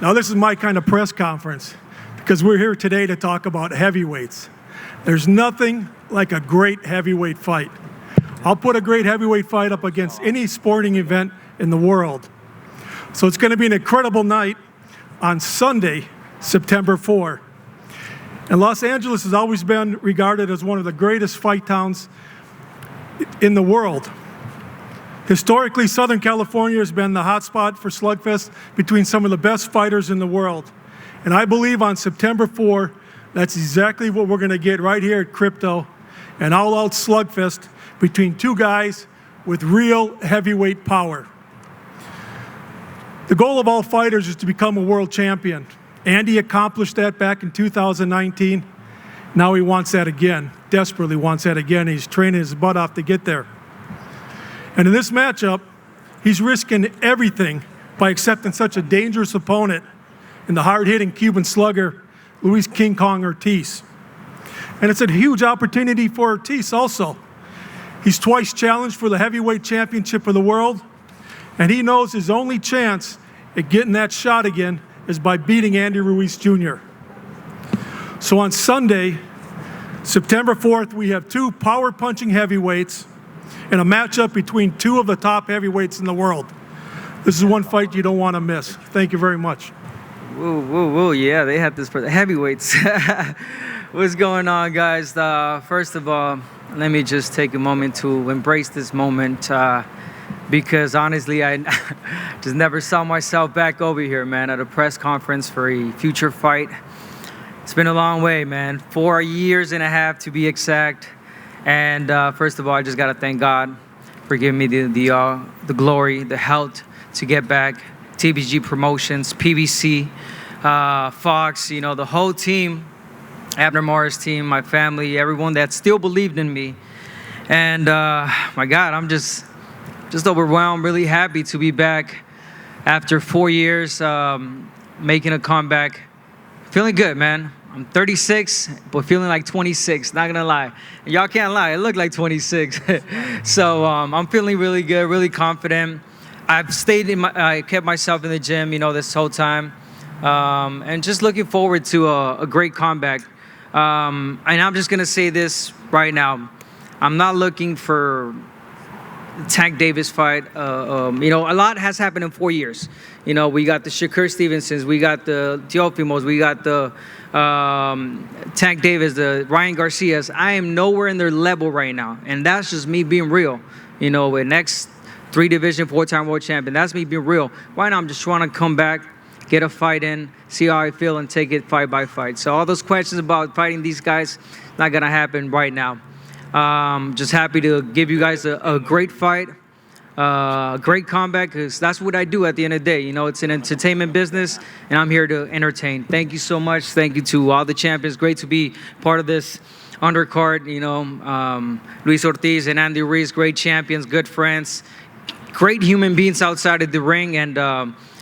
Now this is my kind of press conference because we're here today to talk about heavyweights. There's nothing like a great heavyweight fight. I'll put a great heavyweight fight up against any sporting event in the world. So it's going to be an incredible night on Sunday, September 4. And Los Angeles has always been regarded as one of the greatest fight towns in the world. Historically, Southern California has been the hotspot for slugfest between some of the best fighters in the world. And I believe on September 4, that's exactly what we're going to get right here at Crypto, an all-out slugfest between two guys with real heavyweight power. The goal of all fighters is to become a world champion. Andy accomplished that back in 2019. Now he wants that again, desperately wants that again. He's training his butt off to get there. And in this matchup, he's risking everything by accepting such a dangerous opponent in the hard-hitting Cuban slugger, Luis King Kong Ortiz. And it's a huge opportunity for Ortiz also. He's twice challenged for the heavyweight championship of the world, and he knows his only chance at getting that shot again is by beating Andy Ruiz Jr. So on Sunday, September 4th, we have two power-punching heavyweights in a matchup between two of the top heavyweights in the world. This is one fight you don't want to miss. Thank you very much. Whoa, whoa, whoa, yeah, they had this for the heavyweights. What's going on, guys? First of all, let me just take a moment to embrace this moment because honestly, I just never saw myself back over here, man, at a press conference for a future fight. It's been a long way, man. 4 years and a half to be exact. And first of all, I just got to thank God for giving me the glory, the health to get back. TBG Promotions, PBC, Fox, you know, the whole team, Abner Morris team, my family, everyone that still believed in me. And my God, I'm just overwhelmed, really happy to be back after 4 years, making a comeback. Feeling good, man. I'm 36, but feeling like 26, not gonna lie. Y'all can't lie, I look like 26. So I'm feeling really good, really confident. I've I kept myself in the gym, you know, this whole time. And just looking forward to a great comeback. And I'm just gonna say this right now. I'm not looking for the Tank Davis fight. You know, a lot has happened in 4 years. You know, we got the Shakur Stevensons, we got the Teofimos, we got the Tank Davis, the Ryan Garcias. I am nowhere in their level right now, and that's just me being real. You know, with next 3-division, 4-time world champion, that's me being real. Right now, I'm just trying to come back, get a fight in, see how I feel, and take it fight by fight. So all those questions about fighting these guys, not gonna happen right now. Just happy to give you guys a great fight, a great comeback, because that's what I do at the end of the day. You know, it's an entertainment business, and I'm here to entertain. Thank you so much. Thank you to all the champions. Great to be part of this undercard. You know, Luis Ortiz and Andy Ruiz, great champions, good friends, great human beings outside of the ring. And,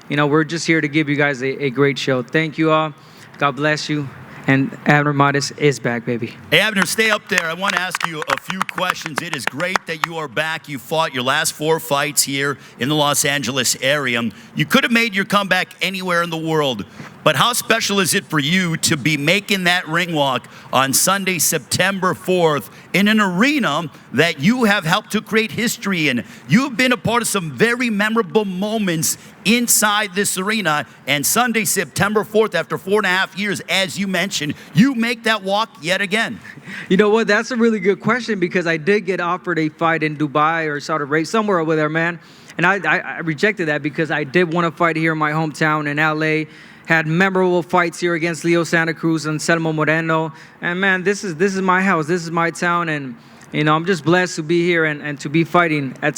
you know, we're just here to give you guys a great show. Thank you all. God bless you. And Abner Modis is back, baby. Hey, Abner, stay up there. I want to ask you a few questions. It is great that you are back. You fought your last 4 fights here in the Los Angeles area. You could have made your comeback anywhere in the world, but how special is it for you to be making that ring walk on Sunday, September 4th, in an arena that you have helped to create history in? You've been a part of some very memorable moments inside this arena, and Sunday, September 4th, after 4.5 years, as you mentioned, you make that walk yet again. You know what? That's a really good question, because I did get offered a fight in Dubai or Saudi Arabia, somewhere over there, man. And I rejected that because I did want to fight here in my hometown in LA. Had memorable fights here against Leo Santa Cruz and Selmo Moreno. And man, this is my house. This is my town. And you know, I'm just blessed to be here and to be fighting at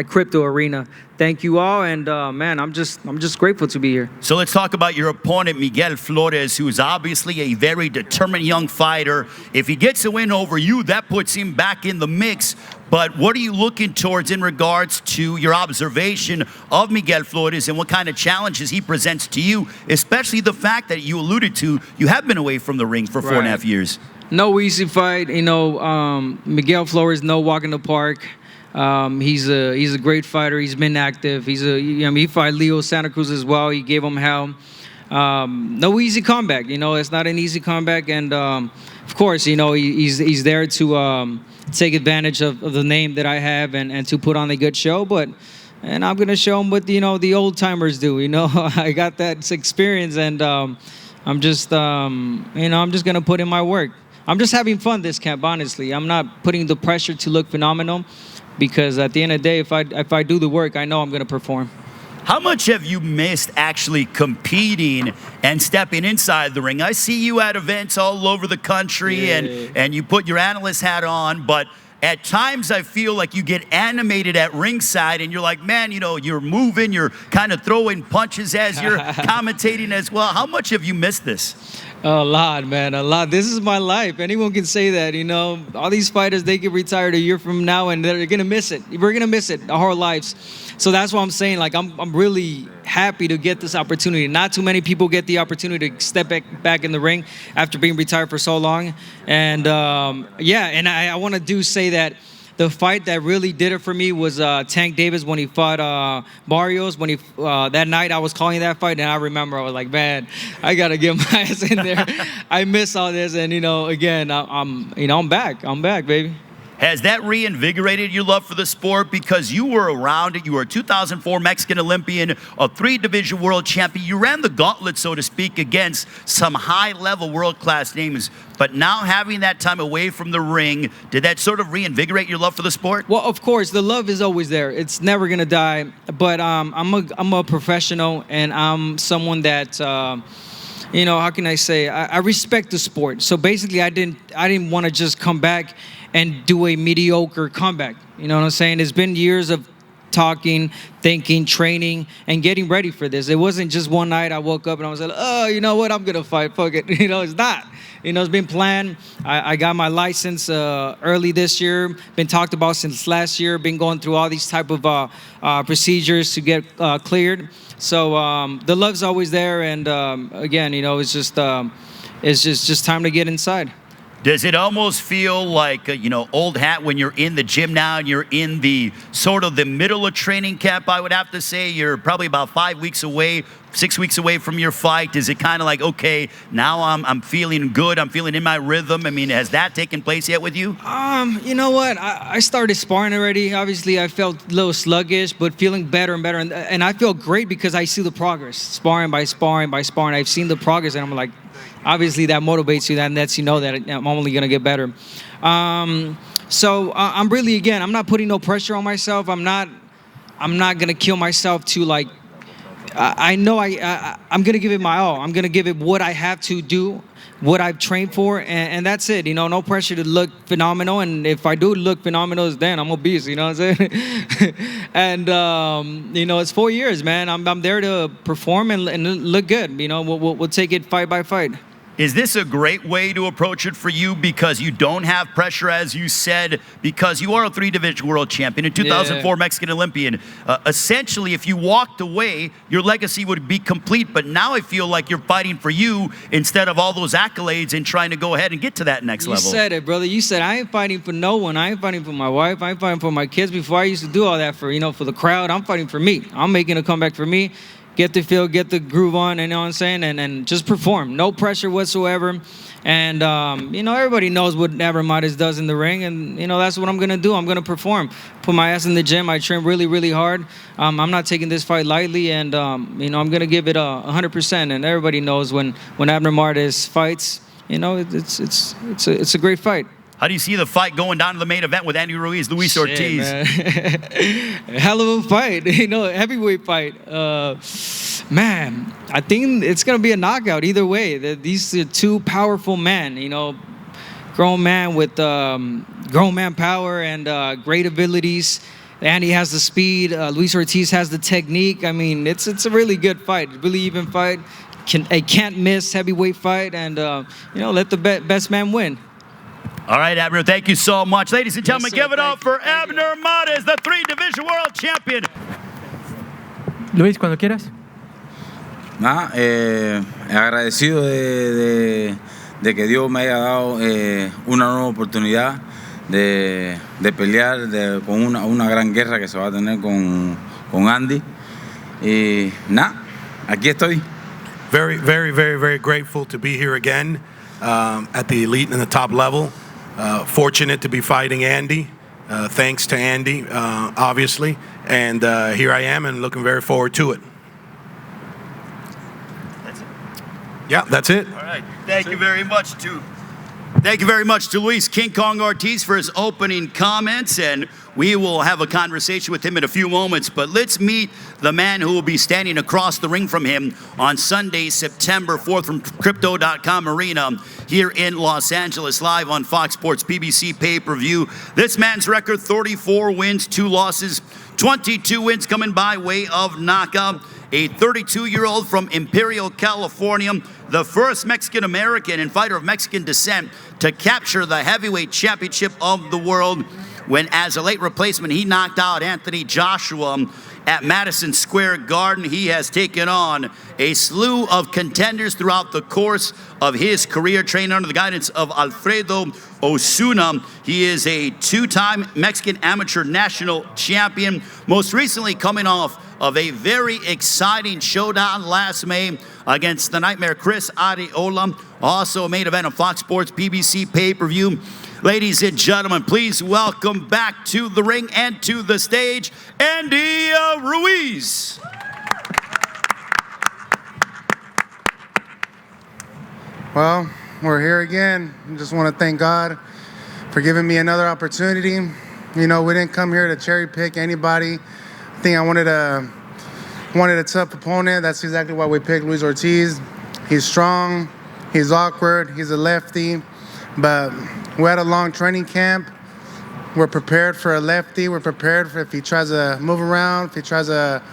Crypto Arena. Thank you all, and man, I'm just grateful to be here. So let's talk about your opponent, Miguel Flores, who is obviously a very determined young fighter. If he gets a win over you, that puts him back in the mix. But what are you looking towards in regards to your observation of Miguel Flores and what kind of challenges he presents to you, especially the fact that you alluded to, you have been away from the ring for 4.5 years? No easy fight, you know. Miguel Flores, no walk in the park. He's a great fighter. He's been active. He fought Leo Santa Cruz as well. He gave him hell. no easy comeback. It's not an easy comeback, and of course, he's there to take advantage of the name that I have and to put on a good show. And I'm gonna show him what the old timers do. I got that experience, and I'm just gonna put in my work. I'm just having fun this camp, honestly. I'm not putting the pressure to look phenomenal, because at the end of the day, if I do the work, I know I'm going to perform. How much have you missed actually competing and stepping inside the ring? I see you at events all over the country, and you put your analyst hat on, but at times I feel like you get animated at ringside, and you're like, man, you're moving, you're kind of throwing punches as you're commentating as well. How much have you missed this? A lot, man, a lot. This is my life. Anyone can say that, All these fighters, they get retired a year from now, and they're going to miss it. We're going to miss it our whole lives. So that's what I'm saying. Like, I'm really happy to get this opportunity. Not too many people get the opportunity to step back in the ring after being retired for so long. And, and I want to say that the fight that really did it for me was Tank Davis when he fought Barrios. When that night I was calling that fight, and I remember I was like, man, I gotta get my ass in there. I miss all this, and again, I'm back. I'm back, baby. Has that reinvigorated your love for the sport? Because you were around it. You were a 2004 Mexican Olympian, a 3-division world champion. You ran the gauntlet, so to speak, against some high-level world-class names. But now having that time away from the ring, did that sort of reinvigorate your love for the sport? Well, of course, the love is always there. It's never gonna die. But I'm a professional, and I'm someone that. How can I say? I respect the sport. So basically, I didn't want to just come back and do a mediocre comeback. You know what I'm saying? It's been years of talking, thinking, training, and getting ready for this. It wasn't just one night I woke up and I was like, oh, you know what? I'm going to fight. Fuck it. It's not. It's been planned. I got my license early this year. Been talked about since last year. Been going through all these type of procedures to get cleared. So the love's always there. And again, it's just time to get inside. Does it almost feel like, old hat when you're in the gym now and you're in the sort of the middle of training camp? I would have to say you're probably about 5 weeks away, 6 weeks away from your fight. Is it kind of like, okay, now I'm feeling good, I'm feeling in my rhythm? I mean, has that taken place yet with you? You know what? I started sparring already. Obviously, I felt a little sluggish, but feeling better and better. And I feel great because I see the progress. Sparring by sparring by sparring. I've seen the progress, and I'm like, obviously that motivates you, that lets you know that I'm only going to get better. So I'm really, again, I'm not putting no pressure on myself. I'm not going to kill myself to like, I know I'm going to give it my all. I'm going to give it what I have to do, what I've trained for, and that's it. No pressure to look phenomenal. And if I do look phenomenal, then I'm obese, you know what I'm saying? And, it's 4 years, man. I'm there to perform and look good. We'll take it fight by fight. Is this a great way to approach it for you because you don't have pressure, as you said, because you are a 3-division world champion, a 2004 Mexican Olympian? Essentially, if you walked away, your legacy would be complete, but now I feel like you're fighting for you instead of all those accolades and trying to go ahead and get to that next level. You said it, brother. You said, I ain't fighting for no one. I ain't fighting for my wife. I ain't fighting for my kids. Before I used to do all that for the crowd. I'm fighting for me. I'm making a comeback for me. Get the feel, get the groove on, you know what I'm saying? And just perform. No pressure whatsoever. And, everybody knows what Abramades does in the ring. And, that's what I'm going to do. I'm going to perform. Put my ass in the gym. I train really, really hard. I'm not taking this fight lightly. And, I'm going to give it 100%. And everybody knows when Abramades fights, it's a great fight. How do you see the fight going down to the main event with Andy Ruiz, Luis Ortiz? Hell of a fight, heavyweight fight. Man, I think it's going to be a knockout either way. These are two powerful men, grown man with grown man power and great abilities. Andy has the speed. Luis Ortiz has the technique. I mean, it's a really good fight, really even fight. A can't miss heavyweight fight, and let the best man win. All right, Abner, thank you so much. Ladies and gentlemen, Yes, sir. give it up for Abner Mares, the 3-division world champion. Luis, cuando quieras. Nada, agradecido de que Dios me haya dado una nueva oportunidad de pelear con una gran guerra que se va a tener con Andy. Y nada, aquí estoy. Very, very, very, very grateful to be here again at the elite and the top level. Fortunate to be fighting Andy. Thanks to Andy, obviously. And here I am and looking very forward to it. That's it. Yeah, that's it. All right. Thank you very much to Luis King Kong Ortiz for his opening comments, and we will have a conversation with him in a few moments. But let's meet the man who will be standing across the ring from him on Sunday, September 4th from Crypto.com Arena here in Los Angeles, live on Fox Sports PBC pay-per-view. This man's record, 34 wins, 2 losses, 22 wins coming by way of knockout. A 32-year-old from Imperial, California, the first Mexican-American and fighter of Mexican descent to capture the heavyweight championship of the world when, as a late replacement, he knocked out Anthony Joshua at Madison Square Garden. He has taken on a slew of contenders throughout the course of his career, trained under the guidance of Alfredo Osuna. He is a 2-time Mexican amateur national champion, most recently coming off of a very exciting showdown last May against the Nightmare Chris Arreola, also a main event of Fox Sports PBC pay-per-view. Ladies and gentlemen, please welcome back to the ring and to the stage, Andy Ruiz. Well, we're here again. I just want to thank God for giving me another opportunity. You know, we didn't come here to cherry pick anybody. I think I wanted a tough opponent. That's exactly why we picked Luis Ortiz. He's strong, he's awkward, he's a lefty, but we had a long training camp. We're prepared for a lefty. We're prepared for if he tries to move around, if he tries to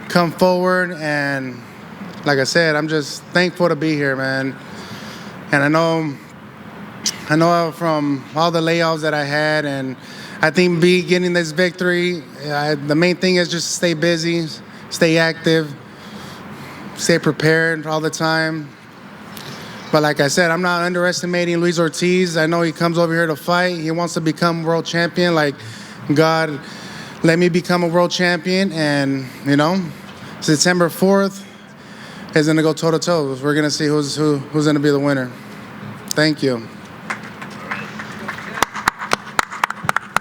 come forward. And like I said, I'm just thankful to be here, man. And I know from all the layoffs that I had, and I think getting this victory, the main thing is just stay busy, stay active, stay prepared all the time. But like I said, I'm not underestimating Luis Ortiz. I know he comes over here to fight. He wants to become world champion. Like, God, let me become a world champion. And, you know, September 4th is going to go toe-to-toe. We're going to see who's going to be the winner. Thank you.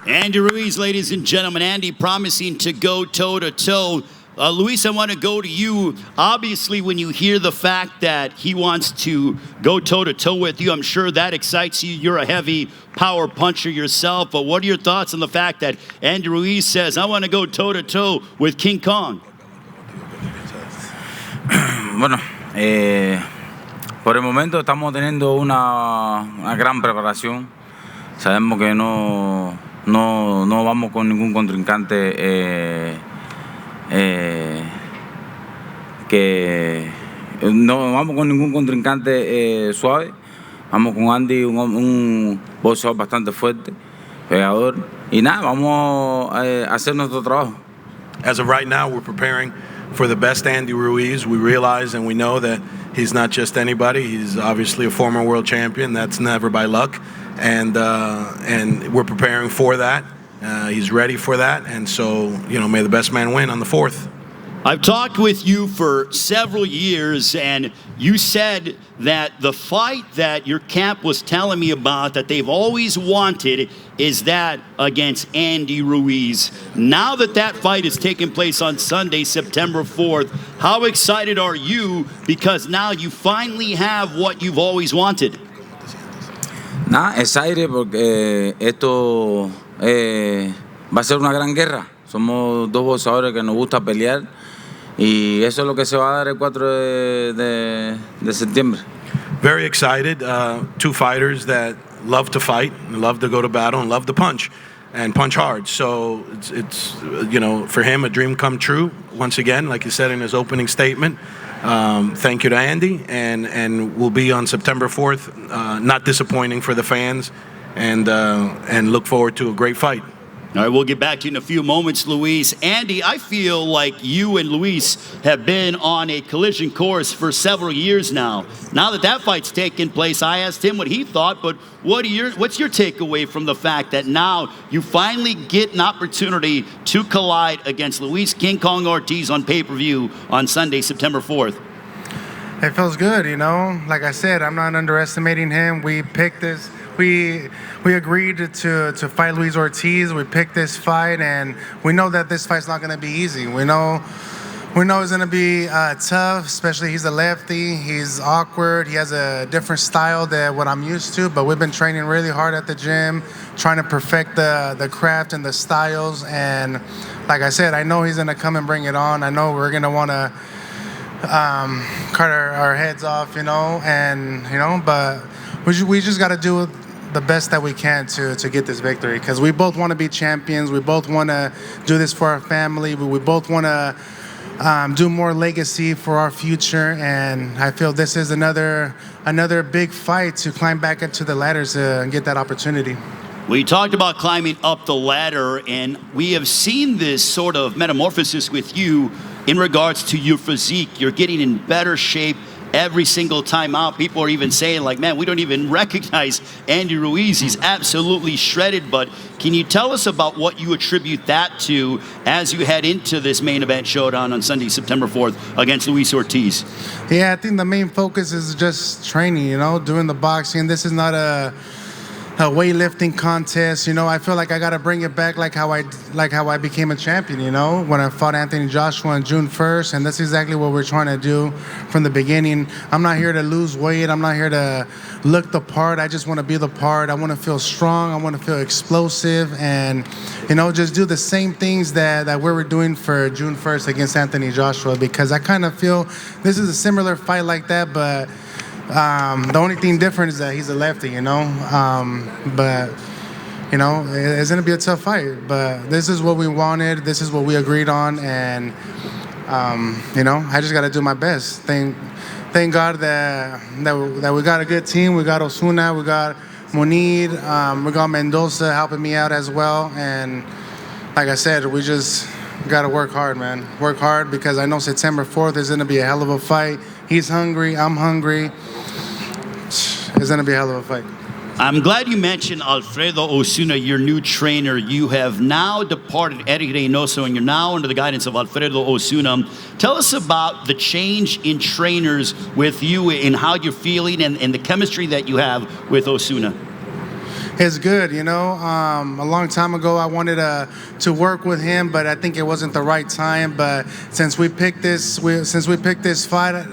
Andy Ruiz, ladies and gentlemen. Andy promising to go toe-to-toe. Luis, I want to go to you. Obviously, when you hear the fact that he wants to go toe-to-toe with you, I'm sure that excites you. You're a heavy power puncher yourself. But what are your thoughts on the fact that Andy Ruiz says, I want to go toe-to-toe with King Kong? Bueno, por el momento estamos teniendo una gran preparación. Sabemos que no vamos con ningún contrincante suave. Vamos con Andy, un boxeador bastante fuerte, pegador. Y nada, vamos a hacer nuestro trabajo. As of right now, we're preparing for the best Andy Ruiz. We realize and we know that he's not just anybody. He's obviously a former world champion. That's never by luck. And we're preparing for that. He's ready for that. And so, you know, may the best man win on the 4th. I've talked with you for several years, and you said that the fight that your camp was telling me about that they've always wanted is that against Andy Ruiz. Now that fight is taking place on Sunday, September 4th, how excited are you? Because now you finally have what you've always wanted. Nada, excited porque esto va a ser una gran guerra. Somos dos boxeadores que nos gusta pelear. Y eso es lo que se va a dar el 4 de septiembre. Very excited. 2 fighters that love to fight, love to go to battle, and love to punch, and punch hard. So it's you know, for him, a dream come true. Once again, like he said in his opening statement, thank you to Andy, and we'll be on September 4th. Not disappointing for the fans, and look forward to a great fight. All right, we'll get back to you in a few moments, Luis. Andy, I feel like you and Luis have been on a collision course for several years now. Now that fight's taken place, I asked him what he thought, but what's your takeaway from the fact that now you finally get an opportunity to collide against Luis King Kong Ortiz on pay-per-view on Sunday, September 4th? It feels good, you know. Like I said, I'm not underestimating him. We picked this. We agreed to fight Luis Ortiz. We picked this fight, and we know that this fight's not going to be easy. We know it's going to be tough, especially he's a lefty. He's awkward. He has a different style than what I'm used to, but we've been training really hard at the gym, trying to perfect the craft and the styles. And like I said, I know he's going to come and bring it on. I know we're going to want to cut our heads off, you know, and, you know, but we just got to do the best that we can to get this victory, because we both want to be champions. We both want to do this for our family. We both want to do more legacy for our future, and I feel this is another big fight to climb back into the ladders and get that opportunity. We talked about climbing up the ladder, and we have seen this sort of metamorphosis with you in regards to your physique. You're getting in better shape every single time out. People are even saying, like, man, we don't even recognize Andy Ruiz. He's absolutely shredded. But can you tell us about what you attribute that to as you head into this main event showdown on Sunday, September 4th against Luis Ortiz? Yeah, I think the main focus is just training, you know, doing the boxing. This is not a weightlifting contest, you know. I feel like I got to bring it back like how I became a champion, you know, when I fought Anthony Joshua on June 1st, and that's exactly what we're trying to do from the beginning. I'm not here to lose weight. I'm not here to look the part. I just want to be the part. I want to feel strong. I want to feel explosive, and, you know, just do the same things that we were doing for June 1st against Anthony Joshua, because I kind of feel this is a similar fight like that, but the only thing different is that he's a lefty, you know. But, you know, it's going to be a tough fight. But this is what we wanted. This is what we agreed on. And, you know, I just got to do my best. Thank God that we got a good team. We got Osuna. We got Munir. We got Mendoza helping me out as well. And like I said, we just got to work hard, man. Work hard, because I know September 4th is going to be a hell of a fight. He's hungry. I'm hungry. It's going to be a hell of a fight. I'm glad you mentioned Alfredo Osuna, your new trainer. You have now departed Eric Reynoso, and you're now under the guidance of Alfredo Osuna. Tell us about the change in trainers with you and how you're feeling and the chemistry that you have with Osuna. It's good, you know. A long time ago, I wanted to work with him, but I think it wasn't the right time. But since we picked this fight,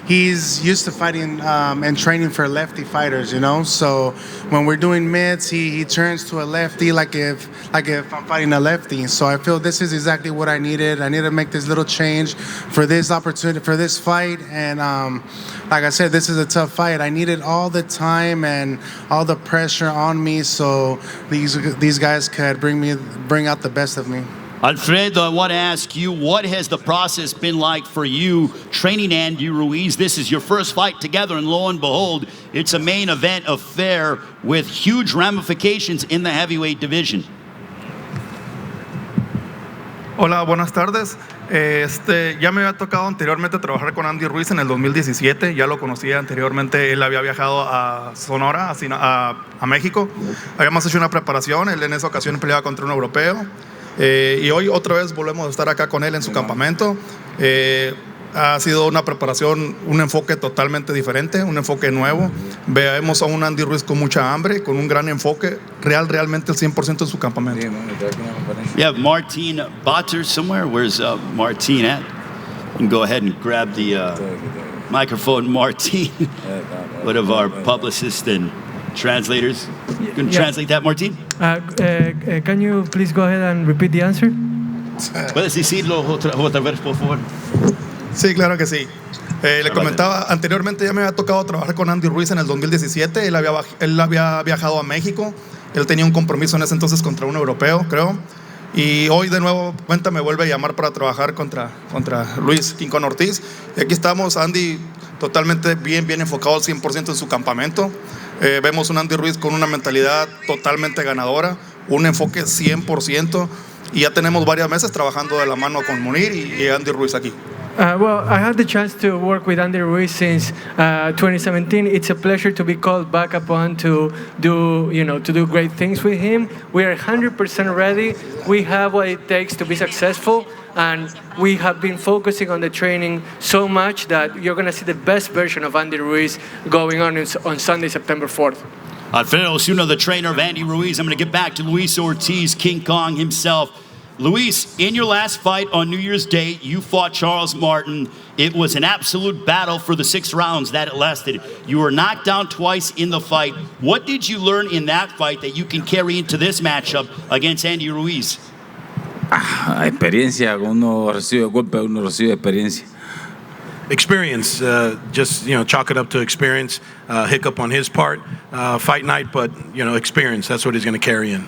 he's used to fighting and training for lefty fighters, you know. So when we're doing mids, he turns to a lefty, like if I'm fighting a lefty. So I feel this is exactly what I needed. I need to make this little change for this opportunity, for this fight. And like I said, this is a tough fight. I needed all the time and all the pressure on me, so these guys could bring out the best of me. Alfredo, I want to ask you, what has the process been like for you training Andy Ruiz? This is your first fight together, and lo and behold, it's a main event affair with huge ramifications in the heavyweight division. Hola, buenas tardes. Ya me había tocado anteriormente trabajar con Andy Ruiz en el 2017. Ya lo conocía anteriormente. Él había viajado a Sonora, a México. Habíamos hecho una preparación. Él en esa ocasión peleaba contra un europeo. Y hoy otra vez volvemos a estar acá con él en su campamento. Ha sido una preparación, un enfoque totalmente diferente, un enfoque nuevo. Vemos a un Andy Ruiz con mucha hambre, con un gran enfoque, realmente el 100% en su campamento. You have Martin Bater somewhere? Where's Martin at? You can go ahead and grab the microphone, Martin, one of our publicists and translators. You can translate that, Martin? Can you please go ahead and repeat the answer? ¿Puedes decirlo otra vez, por favor? Sí, claro que sí. Le comentaba, anteriormente ya me había tocado trabajar con Andy Ruiz en el 2017. Él había viajado a México. Él tenía un compromiso en ese entonces contra un europeo, creo. Y hoy de nuevo me vuelve a llamar para trabajar contra Luis King Kong Ortiz. Y aquí estamos, Andy totalmente bien enfocado al 100% en su campamento. Vemos un Andy Ruiz con una mentalidad totalmente ganadora, un enfoque 100%. Y ya tenemos varios meses trabajando de la mano con Munir y Andy Ruiz aquí. Well, I had the chance to work with Andy Ruiz since 2017. It's a pleasure to be called back upon to do great things with him. We are 100% ready. We have what it takes to be successful, and we have been focusing on the training so much that you're going to see the best version of Andy Ruiz going on Sunday, September 4th. Alfredo Osuna, the trainer of Andy Ruiz. I'm going to get back to Luis Ortiz, King Kong himself. Luis, in your last fight on New Year's Day, you fought Charles Martin. It was an absolute battle for the 6 rounds that it lasted. You were knocked down twice in the fight. What did you learn in that fight that you can carry into this matchup against Andy Ruiz? Experiencia, uno recibe golpe, uno recibe experiencia. Experience, just chalk it up to experience. Hiccup on his part, fight night, but experience. That's what he's going to carry in.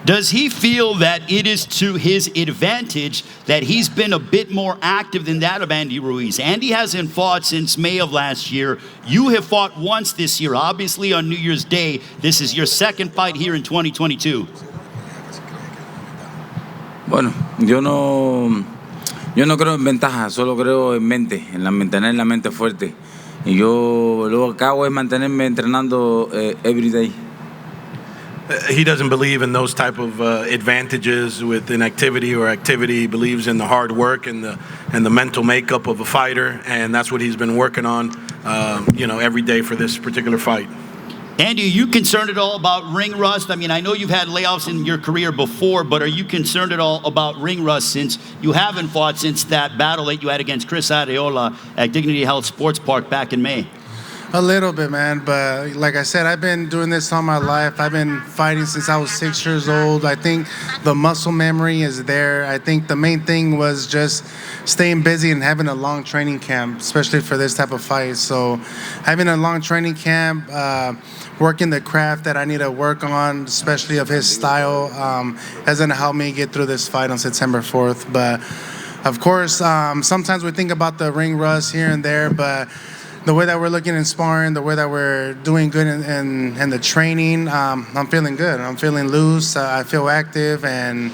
Does he feel that it is to his advantage that he's been a bit more active than that of Andy Ruiz? Andy hasn't fought since May of last year. You have fought once this year, obviously on New Year's Day. This is your second fight here in 2022. Bueno, yo no creo en ventaja, solo creo en mente, en mantener la mente fuerte. Y yo lo que hago es mantenerme entrenando every day. He doesn't believe in those type of advantages with inactivity or activity. He believes in the hard work and the mental makeup of a fighter, and that's what he's been working on, every day for this particular fight. Andy, are you concerned at all about ring rust? I mean, I know you've had layoffs in your career before, but are you concerned at all about ring rust since you haven't fought since that battle that you had against Chris Areola at Dignity Health Sports Park back in May? A little bit, man, but like I said, I've been doing this all my life. I've been fighting since I was 6 years old. I think the muscle memory is there. I think the main thing was just staying busy and having a long training camp, especially for this type of fight. So having a long training camp, working the craft that I need to work on, especially of his style, is going to help me get through this fight on September 4th. But of course, sometimes we think about the ring rust here and there, but the way that we're looking in sparring, the way that we're doing good in the training, I'm feeling good. I'm feeling loose. I feel active, and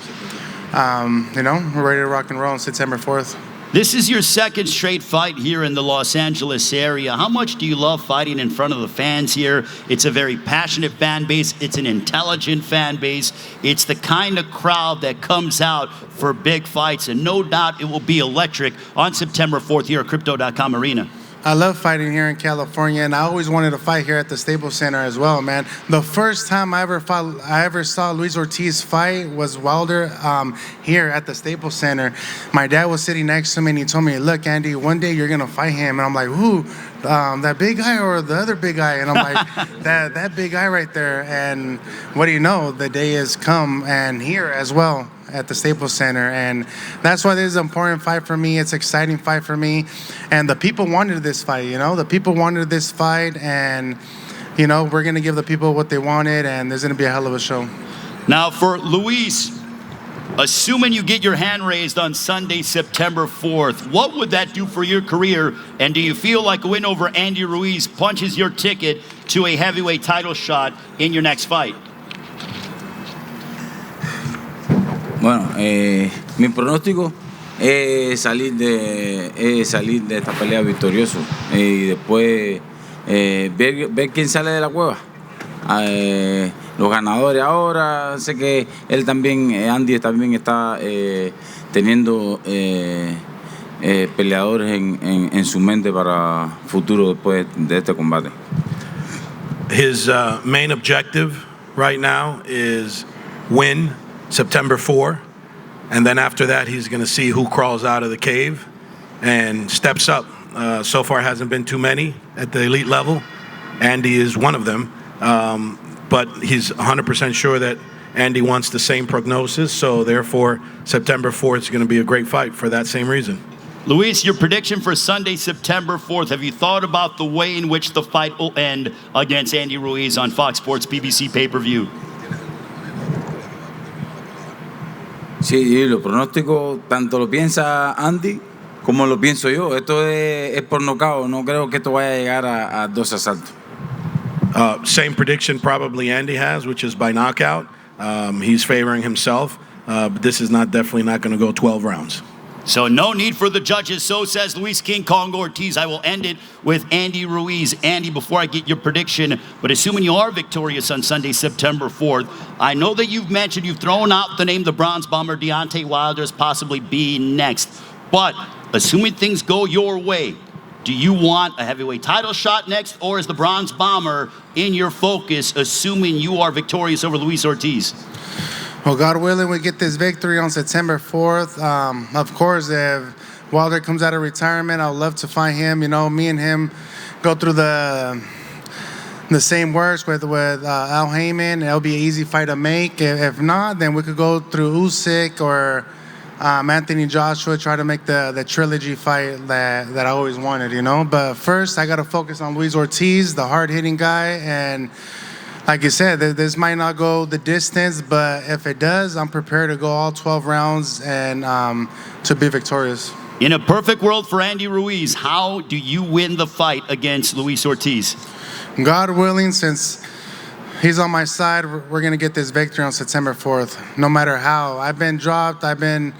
we're ready to rock and roll on September 4th. This is your second straight fight here in the Los Angeles area. How much do you love fighting in front of the fans here? It's a very passionate fan base. It's an intelligent fan base. It's the kind of crowd that comes out for big fights, and no doubt it will be electric on September 4th here at Crypto.com Arena. I love fighting here in California, and I always wanted to fight here at the Staples Center as well, man. The first time I ever saw Luis Ortiz fight was Wilder here at the Staples Center. My dad was sitting next to me, and he told me, "Look, Andy, one day you're gonna fight him." And I'm like, "Who? That big guy or the other big guy?" And I'm like, that big guy right there. And what do you know? The day has come, and here as well at the Staples Center, and that's why this is an important fight for me. It's an exciting fight for me, and the people wanted this fight. The people wanted this fight, and we're gonna give the people what they wanted, and there's gonna be a hell of a show. Now for Luis, assuming you get your hand raised on Sunday, September 4th, what would that do for your career? And do you feel like a win over Andy Ruiz punches your ticket to a heavyweight title shot in your next fight? Bueno, mi pronóstico es salir de esta pelea victorioso y después ver quién sale de la cueva. Los ganadores ahora, sé que él también, Andy también está teniendo peleadores en su mente para futuro después de este combate. His main objective right now is win September 4, and then after that he's going to see who crawls out of the cave and steps up. So far hasn't been too many at the elite level. Andy is one of them, but he's 100% sure that Andy wants the same prognosis, so therefore September 4th is going to be a great fight for that same reason. Luis, your prediction for Sunday, September 4th, have you thought about the way in which the fight will end against Andy Ruiz on Fox Sports PBC pay-per-view? Sí, los pronósticos tanto lo piensa Andy como lo pienso yo. Esto es por nocaut. No creo que esto vaya a llegar a 2 asaltos. Same prediction probably Andy has, which is by knockout. He's favoring himself, but this is definitely not going to go 12 rounds. So no need for the judges. So says Luis King Kong Ortiz. I will end it with Andy Ruiz. Andy, before I get your prediction, but assuming you are victorious on Sunday, September 4th, I know that you've mentioned you've thrown out the name the Bronze Bomber, Deontay Wilder as possibly being next. But assuming things go your way, do you want a heavyweight title shot next, or is the Bronze Bomber in your focus, assuming you are victorious over Luis Ortiz? Well, God willing, we get this victory on September 4th. Of course, if Wilder comes out of retirement, I would love to fight him. You know, me and him go through the same works with Al Heyman. It'll be an easy fight to make. If not, then we could go through Usyk or Anthony Joshua, try to make the trilogy fight that I always wanted, you know. But first, I got to focus on Luis Ortiz, the hard-hitting guy, and like you said, this might not go the distance, but if it does, I'm prepared to go all 12 rounds and to be victorious. In a perfect world for Andy Ruiz, how do you win the fight against Luis Ortiz? God willing, since he's on my side, we're going to get this victory on September 4th, no matter how. I've been dropped, I've been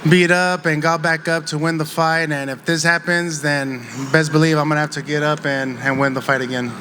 beat up and got back up to win the fight, and if this happens, then best believe I'm going to have to get up and win the fight again.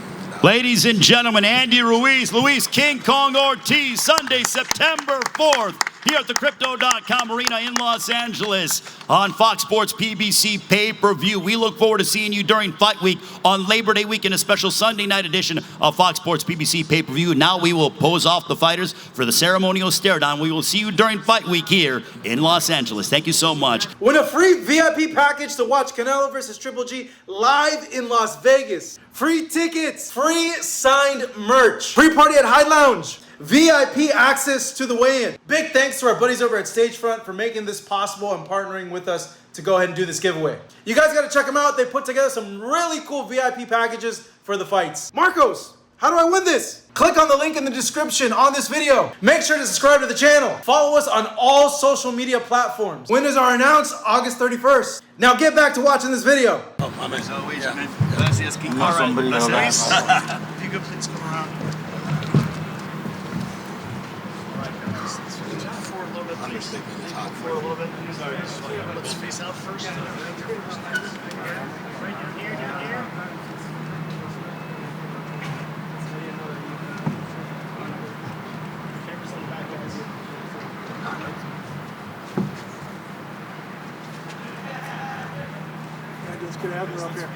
Ladies and gentlemen, Andy Ruiz, Luis King Kong Ortiz, Sunday, September 4th, here at the Crypto.com Arena in Los Angeles on Fox Sports PBC pay-per-view. We look forward to seeing you during Fight Week on Labor Day weekend, a special Sunday night edition of Fox Sports PBC pay-per-view. Now we will pose off the fighters for the ceremonial stare-down. We will see you during Fight Week here in Los Angeles. Thank you so much. Win a free VIP package to watch Canelo vs. Triple G live in Las Vegas. Free tickets, free signed merch, free party at High Lounge, VIP access to the weigh-in. Big thanks to our buddies over at Stagefront for making this possible and partnering with us to go ahead and do this giveaway. You guys got to check them out. They put together some really cool VIP packages for the fights. Marcos, how do I win this? Click on the link in the description on this video. Make sure to subscribe to the channel. Follow us on all social media platforms. Winners are announced August 31st. Now get back to watching this video. Oh, as always, man. Gracias, King. All right, Luis. If you could please come around. Forward a little bit, please. Forward a little bit. Let's face out first. Right here. Let's get Abner up here.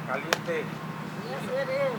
Caliente. Yes, it is.